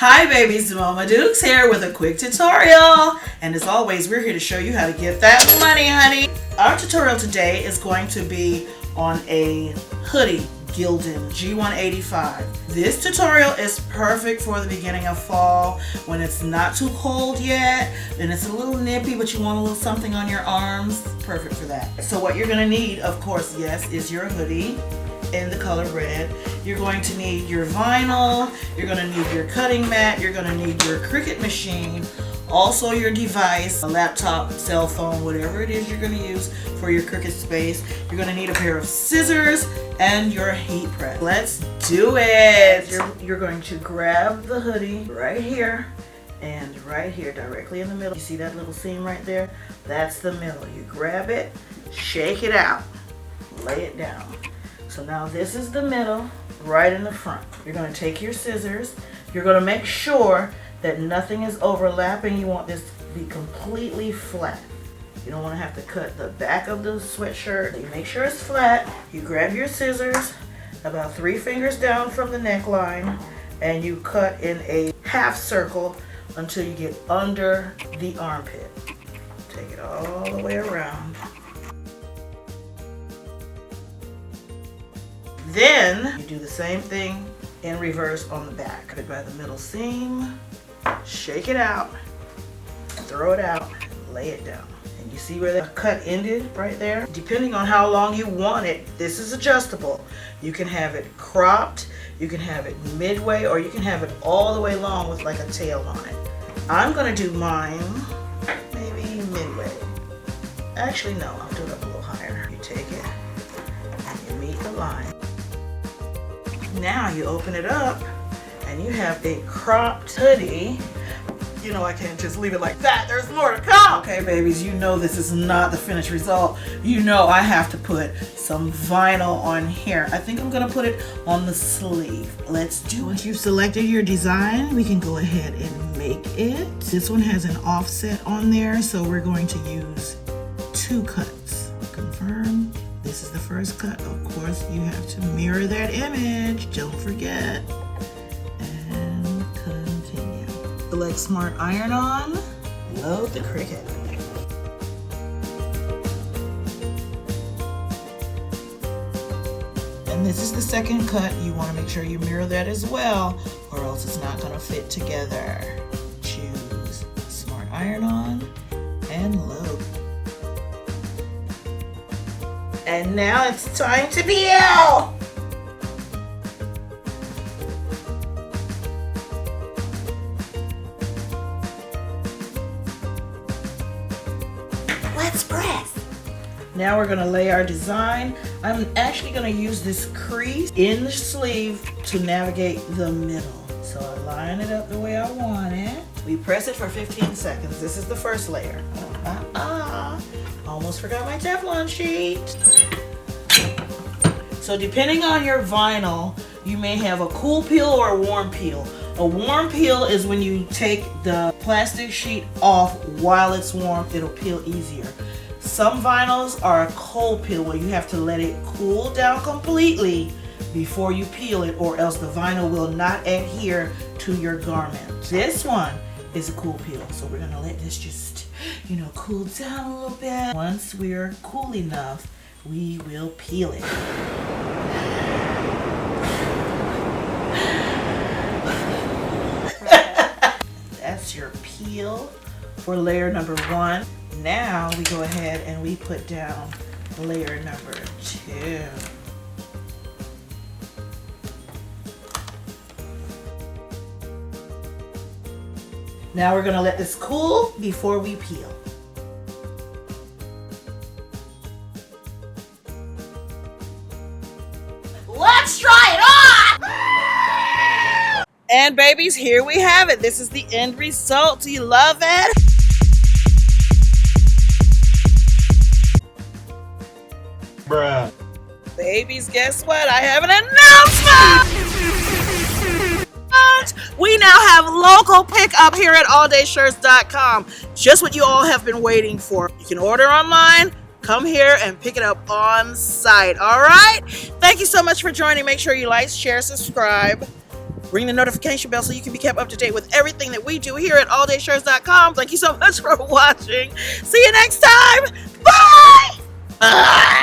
Hi babies, Mama Dukes here with a quick tutorial. And as always, we're here to show you how to get that money, honey. Our tutorial today is going to be on a hoodie, Gildan G185. This tutorial is perfect for the beginning of fall when it's not too cold yet and it's a little nippy, but you want a little something on your arms. Perfect for that. So what you're gonna need, of course, yes, is your hoodie in the color red. You're going to need your vinyl, you're going to need your cutting mat, you're going to need your Cricut machine, also your device, a laptop, cell phone, whatever it is you're going to use for your Cricut space. You're going to need a pair of scissors and your heat press. Let's do it! You're going to grab the hoodie right here and right here directly in the middle. You see that little seam right there? That's the middle. You grab it, shake it out, lay it down. So now this is the middle, right in the front. You're going to take your scissors. You're going to make sure that nothing is overlapping. You want this to be completely flat. You don't want to have to cut the back of the sweatshirt. You make sure it's flat. You grab your scissors about 3 fingers down from the neckline and you cut in a half circle until you get under the armpit. Take it all the way around. Then you do the same thing in reverse on the back. Cut it by the middle seam, shake it out, throw it out, and lay it down. And you see where the cut ended right there? Depending on how long you want it, this is adjustable. You can have it cropped, you can have it midway, or you can have it all the way long with like a tail on it. I'm gonna do mine maybe midway. Actually, no, I'll do it up a little higher. You take it and you meet the line. Now you open it up and you have a cropped hoodie. You know I can't just leave it like that. There's more to come. Okay, babies, you know this is not the finished result. You know I have to put some vinyl on here. I think I'm gonna put it on the sleeve. Let's do it. Once you've selected your design, we can go ahead and make it. This one has an offset on there, so we're going to use 2 cuts. Confirm. This is the first cut. Of course, you have to mirror that image. Don't forget. And continue. Select Smart Iron On. Load the Cricut. And this is the second cut. You want to make sure you mirror that as well, or else it's not going to fit together. Choose Smart Iron On and load. And now it's time to peel! Let's press! Now we're gonna lay our design. I'm actually gonna use this crease in the sleeve to navigate the middle. So I line it up the way I want it. We press it for 15 seconds. This is the first layer. Almost forgot my Teflon sheet. So depending on your vinyl, you may have a cool peel or a warm peel. A warm peel is when you take the plastic sheet off while it's warm, it'll peel easier. Some vinyls are a cold peel where you have to let it cool down completely before you peel it, or else the vinyl will not adhere to your garment. This one is a cool peel, so we're gonna let this just, cool down a little bit. Once we're cool enough, we will peel it. That's your peel for layer number 1. Now we go ahead and we put down layer number 2. Now we're gonna let this cool before we peel. Let's try it on! And babies, here we have it. This is the end result. Do you love it? Bruh. Babies, guess what? I have an announcement! We now have local pickup here at alldayshirts.com. Just what you all have been waiting for. You can order online, come here and pick it up on site. All right? Thank you so much for joining. Make sure you like, share, subscribe. Ring the notification bell so you can be kept up to date with everything that we do here at alldayshirts.com. Thank you so much for watching. See you next time. Bye! Bye!